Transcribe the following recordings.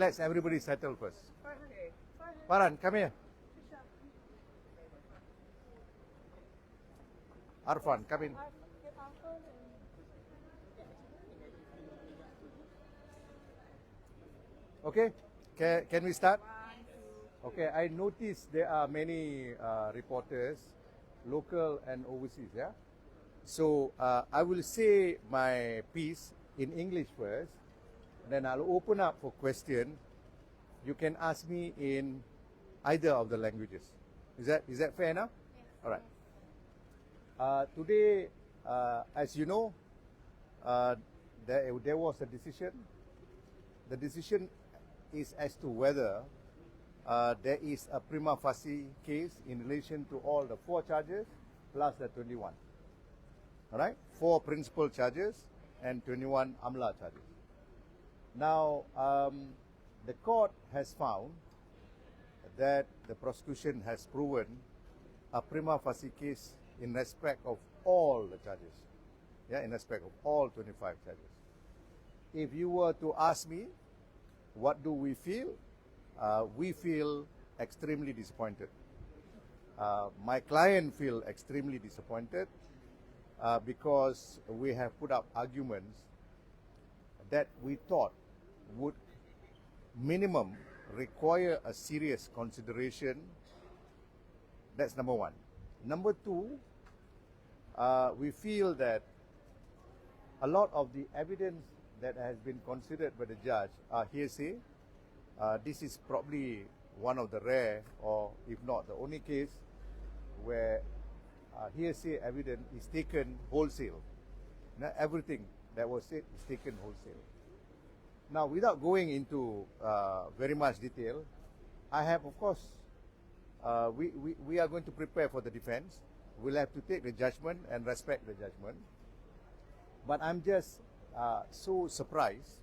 let's everybody settle first. Farhan, come here. Arfan, come in. Okay, can we start? Okay, I noticed there are many reporters, local and overseas, yeah? So I will say my piece in English first, then I'll open up for question. You can ask me in either of the languages. Is that fair enough? Yes. All right. Today, as you know, there was a decision. The decision is as to whether there is a prima facie case in relation to all the 4 charges plus the 21. All right? 4 principal charges and 21 AMLA charges. Now, the court has found that the prosecution has proven a prima facie case in respect of all the charges. Yeah, in respect of all 25 charges. If you were to ask me, what do we feel? We feel extremely disappointed. My client feel extremely disappointed because we have put up arguments that we thought would minimum require a serious consideration. That's number 1. Number 2, we feel that a lot of the evidence that has been considered by the judge are hearsay. This is probably one of the rare, or if not the only case, where hearsay evidence is taken wholesale. Now, everything that was said is taken wholesale. Now, without going into very much detail, I have, of course, we are going to prepare for the defense. We'll have to take the judgment and respect the judgment. But I'm just so surprised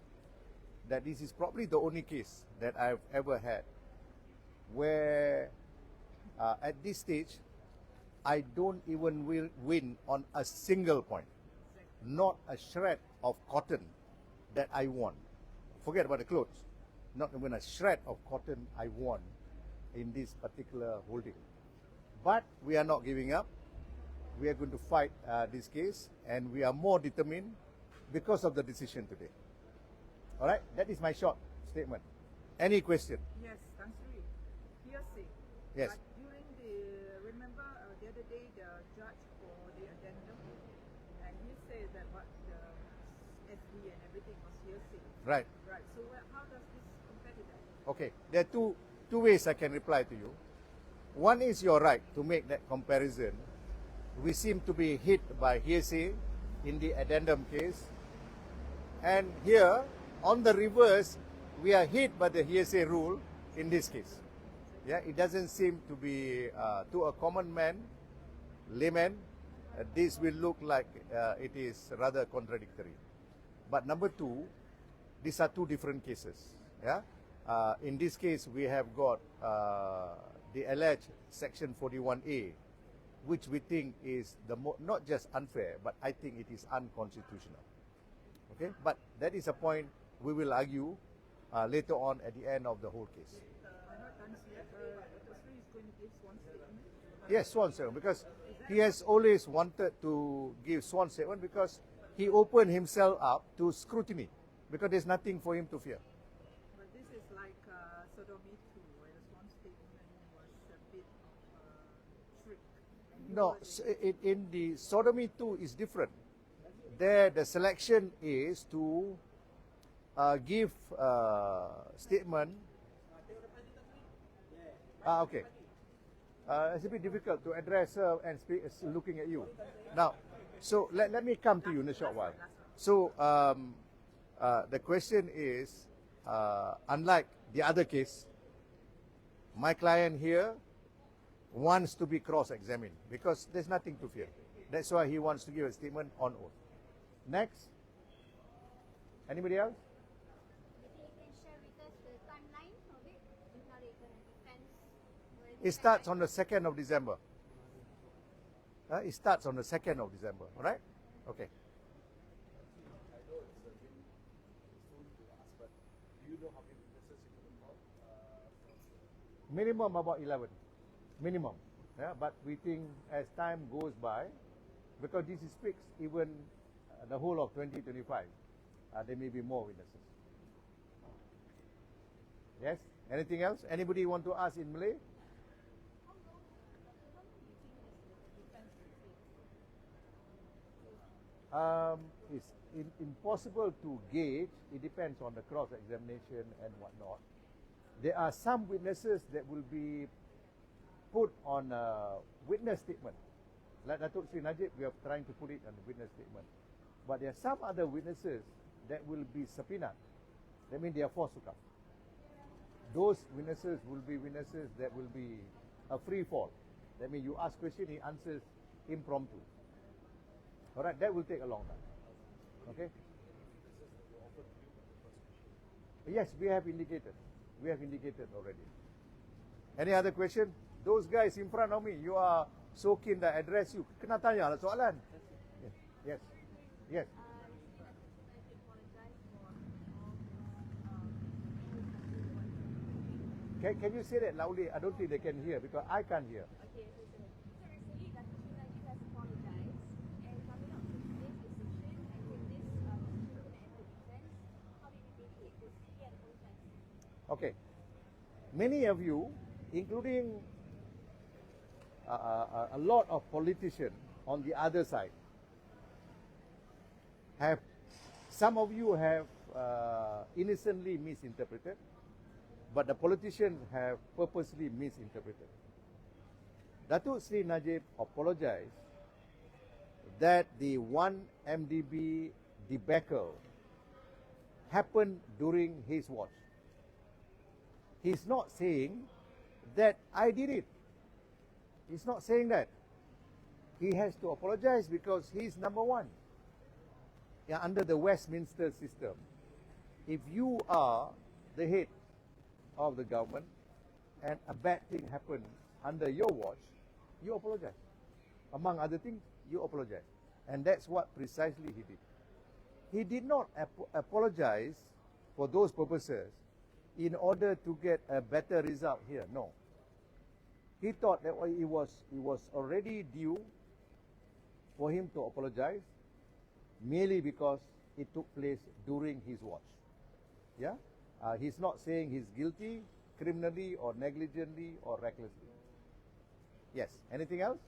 that this is probably the only case that I've ever had where at this stage, I don't even win on a single point. Not a shred of cotton that I won. Forget about the clothes. Not even a shred of cotton I won in this particular holding. But we are not giving up. We are going to fight this case, and we are more determined because of the decision today. All right? That is my short statement. Any question? Yes, Tansri. Hearsay. Yes. But during remember the other day, the judge for the addendum, and he said that what the SD and everything was hearsay. Right. Right. So how does this compare to that? Okay. There are two ways I can reply to you. One is you're right to make that comparison. We seem to be hit by hearsay in the addendum case. And here, on the reverse, we are hit by the hearsay rule in this case. Yeah, it doesn't seem to be, to a common man, layman, this will look like it is rather contradictory. But number 2, these are 2 different cases. Yeah, in this case, we have got the alleged Section 41A, which we think is not just unfair, but I think it is unconstitutional. Okay, but that is a point we will argue later on at the end of the whole case. I know Tansri is going to give sworn statement. Yes, sworn statement, because he has always wanted to give sworn statement because he opened himself up to scrutiny, because there's nothing for him to fear. But this is like sodomy too, where the sworn statement was a bit trick. No, in the sodomy 2 is different. There, the selection is to give statement. Okay. It's a bit difficult to address her and speak looking at you. Now, so let me come to you in a short while. So the question is, unlike the other case, my client here wants to be cross-examined because there's nothing to fear. That's why he wants to give a statement on oath. Next. Anybody else? If you can share with us the timeline of it, defense. It starts on the 2nd of December. It starts on the 2nd of December, all right? Okay. I know it's a bit soon to ask, but do you know how many witnesses you Minimum about 11. Minimum. Yeah, but we think as time goes by, because this is fixed even the whole of 2025, there may be more witnesses. Yes? Anything else? Anybody want to ask in Malay? It's impossible to gauge. It depends on the cross-examination and whatnot. There are some witnesses that will be put on a witness statement. Like Datuk Sri Najib, we are trying to put it on a witness statement. But there are some other witnesses that will be subpoenaed. That means they are forced to come. Those witnesses will be witnesses that will be a free fall. That means you ask question, he answers impromptu. Alright, that will take a long time. Okay? Yes, we have indicated. We have indicated already. Any other question? Those guys in front of me, you are so keen that I address you. Kena tanya lah soalan. Yes. Yes. Can you say that loudly? I don't think they can hear because I can't hear. Okay, so recently Datuk Sri Najib has apologized and coming up with today's decision and with this decision to end the defense, how did you take it? Because he had apologized. Okay. Many of you, including a lot of politicians on the other side, some of you have innocently misinterpreted, but the politicians have purposely misinterpreted. Datuk Sri Najib apologized that the 1MDB debacle happened during his watch. He's not saying that I did it. He's not saying that. He has to apologize because he's number one. Yeah, under the Westminster system, if you are the head of the government and a bad thing happened under your watch, you apologize. Among other things, you apologize. And that's what precisely he did. He did not apologize for those purposes in order to get a better result here. No. He thought that it was already due for him to apologize merely because it took place during his watch. Yeah? He's not saying he's guilty criminally or negligently or recklessly. Yes. Anything else?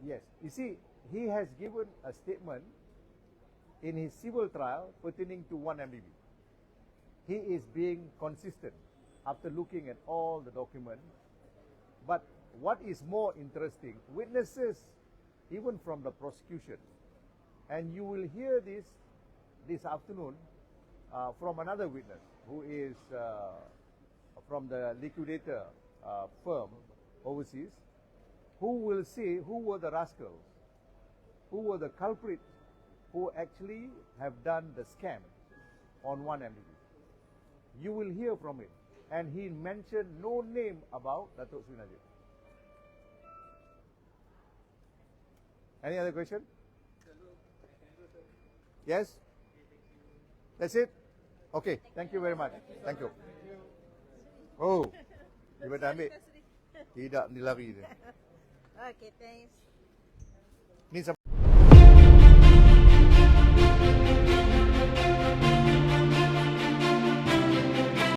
Yes. You see, he has given a statement in his civil trial pertaining to 1MDB. He is being consistent after looking at all the documents. But what is more interesting, witnesses, even from the prosecution, and you will hear this afternoon from another witness who is from the liquidator firm overseas, who will say who were the rascals, who were the culprits who actually have done the scam on 1MDB. You will hear from it. And he mentioned no name about Datuk Sri Najib. Any other question? Yes? That's it? Okay, thank you very much. Thank you. Oh, you better ambil. Tidak, ni lari dia. Okay, thanks. Ni